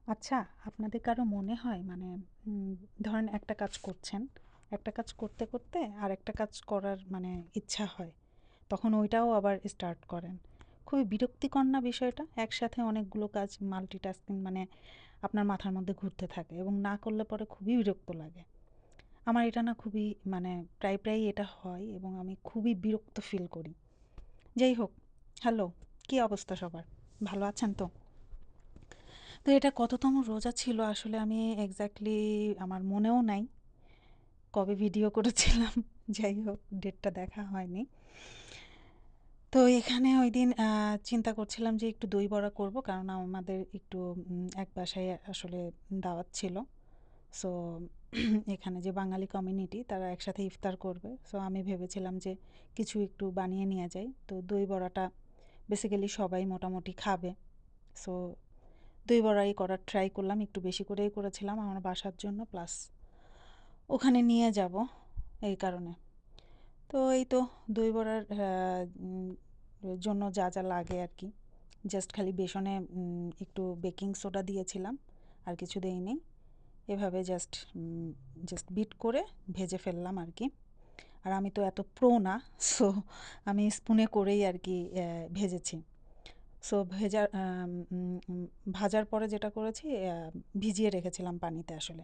আচ্ছা, আপনাদের কারো মনে হয় মানে ধরেন একটা কাজ করছেন, একটা কাজ করতে, করতে আরেকটা কাজ করার মানে ইচ্ছা হয়। তখন ওইটাও আবার স্টার্ট করেন। খুবই বিরক্তিকর না বিষয়টা? একসাথে অনেকগুলো কাজ মাল্টিটাস্কিং মানে আপনার মাথার মধ্যে ঘুরতে থাকে এবং না করলে পরে খুবই বিরক্ত লাগে। আমার এটা না খুবই মানে প্রায়ই এটা হয় এবং আমি খুবই বিরক্ত ফিল করি। যাই হোক, হ্যালো, কী অবস্থা সবার? ভালো আছেন তো? তো এটা কততম রোজা ছিল আসলে আমি এক্স্যাক্টলি আমার মনেও নাই কবে ভিডিও করেছিলাম। যাই হোক, ডেটটা দেখা হয়নি। তো এখানে ওই দিন চিন্তা করছিলাম যে একটু দই বড়া করব, কারণ আমাদের একটু এক বাসায় আসলে দাওয়াত ছিল। সো এখানে যে বাঙালি কমিউনিটি তারা একসাথে ইফতার করবে, সো আমি ভেবেছিলাম যে কিছু একটু বানিয়ে নিয়ে যাই। তো দই বড়াটা বেসিক্যালি সবাই মোটামুটি খাবে। সো দই বড়াই করার ট্রাই করলাম, একটু বেশি করেই করেছিলাম আমার বাসার জন্য, প্লাস ওখানে নিয়ে যাব এই কারণে। তো এই তো দই বড়ার জন্য যা যা লাগে আর কি, জাস্ট খালি বেসনে একটু বেকিং সোডা দিয়েছিলাম, আর কিছু দেইনি। এভাবে জাস্ট জাস্ট বিট করে ভেজে ফেললাম আর কি। আর আমি তো এত প্রো না, সো আমি স্পুনে করেই আর কি ভেজেছি। সো ভাজার পরে যেটা করেছি, ভিজিয়ে রেখেছিলাম পানিতে আসলে,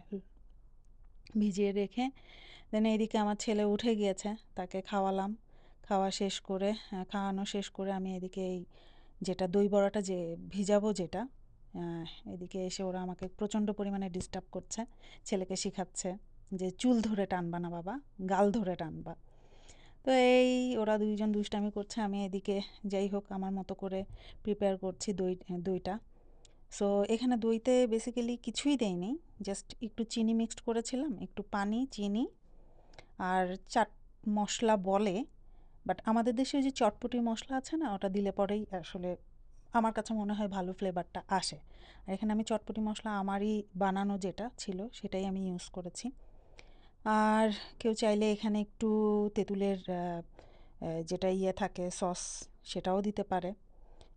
ভিজিয়ে রেখে দেন এইদিকে আমার ছেলে উঠে গিয়েছে, তাকে খাওয়ালাম। খাওয়ানো শেষ করে আমি এদিকে এই যেটা দই বড়াটা যে ভিজাবো যেটা, এদিকে এসে ওরা আমাকে প্রচণ্ড পরিমাণে ডিস্টার্ব করছে। ছেলেকে শিখাচ্ছে যে চুল ধরে টানবা না বাবা, গাল ধরে টানবা। তো এই ওরা দুইজন দুষ্টামি করছে, আমি এদিকে যাই হোক আমার মতো করে প্রিপেয়ার করছি দইটা। সো এখানে দইতে বেসিক্যালি কিছুই দেইনি, জাস্ট একটু চিনি মিক্সড করেছিলাম, একটু পানি, চিনি আর চাট মশলা বলে, বাট আমাদের দেশে যে চটপটি মশলা আছে না, ওটা দিলে পরেই আসলে আমার কাছে মনে হয় ভালো ফ্লেভারটা আসে। আর এখানে আমি চটপটি মশলা আমারই বানানো যেটা ছিল সেটাই আমি ইউজ করেছি। আর কেউ চাইলে এখানে একটু তেঁতুলের যেটা থাকে সস, সেটাও দিতে পারে,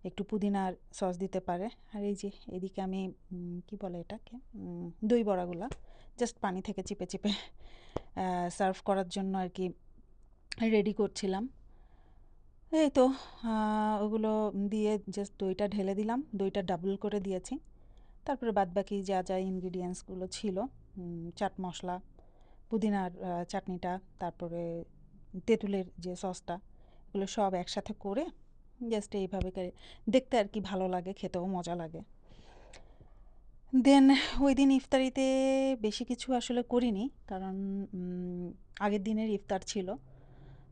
একটু পুদিনার সস দিতে পারে। আর এই যে এদিকে আমি কি বলে এটাকে, দই বড়াগুলা জাস্ট পানি থেকে চিপে চিপে সার্ভ করার জন্য আর কি রেডি করছিলাম। এই তো ওগুলো দিয়ে জাস্ট দইটা ঢেলে দিলাম, দইটা ডাবল করে দিয়েছি। তারপরে বাদবাকি যা যা ইনগ্রিডিয়েন্টসগুলো ছিল, চাট মশলা, পুদিনার চাটনিটা, তারপরে তেঁতুলের যে সসটা, এগুলো সব একসাথে করে জাস্ট এইভাবে দেখতে আর কি ভালো লাগে, খেতেও মজা লাগে। দেন ওই দিন ইফতারিতে বেশি কিছু আসলে করিনি, কারণ আগের দিনের ইফতার ছিল।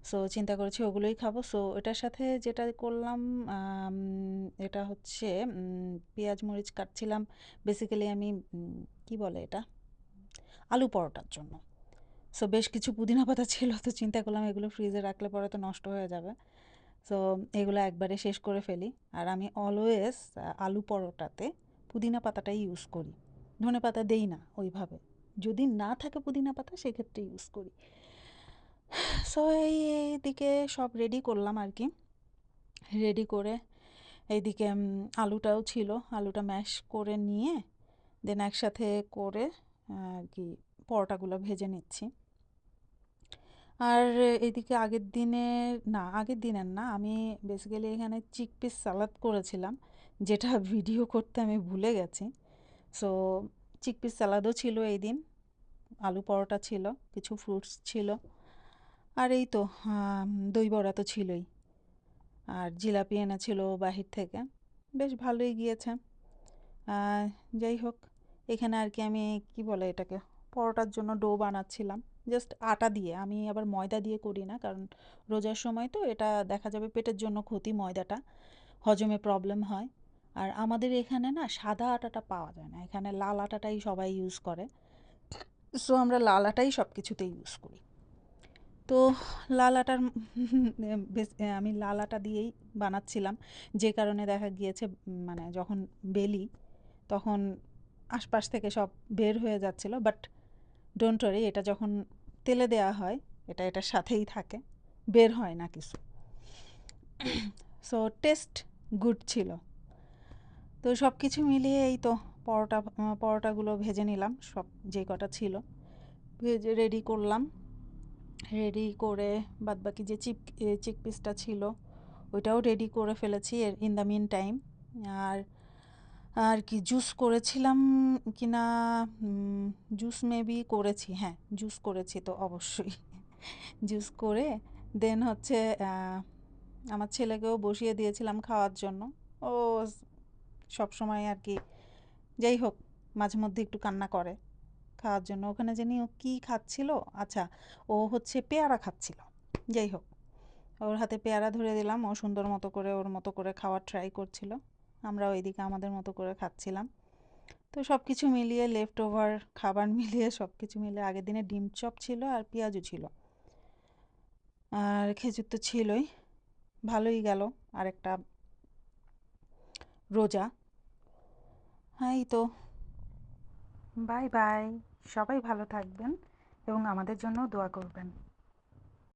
সো চিন্তা করেছি ওগুলোই খাবো। সো এটার সাথে যেটা করলাম, এটা হচ্ছে পেঁয়াজ মরিচ কাটছিলাম বেসিক্যালি আমি, কি বলে এটা, আলু পরোটার জন্য। সো বেশ কিছু পুদিনা পাতা ছিল, তো চিন্তা করলাম এগুলো ফ্রিজে রাখলে পরে তো নষ্ট হয়ে যাবে। সো এগুলো একবারে শেষ করে ফেলি। আর আমি অলওয়েজ আলু পরোটাতে পুদিনা পাতাটাই ইউজ করি, ধনে পাতা দেই না ওইভাবে। যদি না থাকে পুদিনা পাতা সেক্ষেত্রে ইউজ করি। সো এইদিকে সব রেডি করলাম আর কি, রেডি করে এইদিকে আলুটাও ছিল, আলুটা ম্যাশ করে নিয়ে দেন একসাথে করে আর কি পরোটাগুলো ভেজে নিচ্ছি। আর এদিকে আগের দিনের না, আমি বেসিক্যালি এখানে চিকপিস সালাদ করেছিলাম, যেটা ভিডিও করতে আমি ভুলে গেছি। সো চিকপিস সালাদও ছিল এই দিন, আলু পরোটা ছিল, কিছু ফ্রুটস ছিল, আর এই তো দই বড়া তো ছিলই, আর জিলাপি এনেছিল বাহির থেকে, বেশ ভালোই গিয়েছে। যাই হোক, এখানে আর কি আমি কি বলে এটাকে, পরোটার জন্য ডো বানাচ্ছিলাম জাস্ট আটা দিয়ে। আমি আবার ময়দা দিয়ে করি না, কারণ রোজার সময় তো এটা দেখা যাবে পেটের জন্য ক্ষতি, ময়দাটা হজমে প্রবলেম হয়। আর আমাদের এখানে না সাদা আটাটা পাওয়া যায় না, এখানে লাল আটাটাই সবাই ইউজ করে। সো আমরা লাল আটাই সব কিছুতে ইউজ করি। তো লাল আটার আমি লাল আটা দিয়েই বানাচ্ছিলাম, যে কারণে দেখা গিয়েছে মানে যখন বেলি তখন আশপাশ থেকে সব বের হয়ে যাচ্ছিল। বাট ডোন্ট ওয়ারি, এটা যখন তেলে দেওয়া হয় এটার সাথেই থাকে, বের হয় না কিছু। সো টেস্ট গুড ছিল। তো সব কিছু মিলিয়ে এই তো পরোটাগুলো ভেজে নিলাম, সব যে কটা ছিল ভেজে রেডি করলাম। রেডি করে বাদবাকি যে চিকপিসটা ছিল ওইটাও রেডি করে ফেলেছি ইন দ্য মিন টাইম। আর আর কি জুস করেছিলাম কি না, জুস মেবি করেছি, হ্যাঁ জুস করেছি তো অবশ্যই। জুস করে দেন হচ্ছে আমার ছেলেকেও বসিয়ে দিয়েছিলাম খাওয়ার জন্য। ও সবসময় আর কি, যাই হোক, মাঝে মধ্যে একটু কান্না করে খাওয়ার জন্য। ওখানে জানি ও কী খাচ্ছিল, আচ্ছা ও হচ্ছে পেয়ারা খাচ্ছিল। যাই হোক, ওর হাতে পেয়ারা ধরে দিলাম, ও সুন্দর মতো করে ওর মতো করে খাওয়ার ট্রাই করছিল, আমরা ওইদিকে আমাদের মতো করে খাচ্ছিলাম। তো সব কিছু মিলিয়ে লেফট ওভার খাবার মিলিয়ে সব কিছু মিলিয়ে আগের দিনে ডিম চপ ছিল আর পেঁয়াজু ছিল আর খেজুর তো ছিলই, ভালোই গেল আরেকটা রোজা। এই তো, বাই বাই, সবাই ভালো থাকবেন এবং আমাদের জন্য দোয়া করবেন।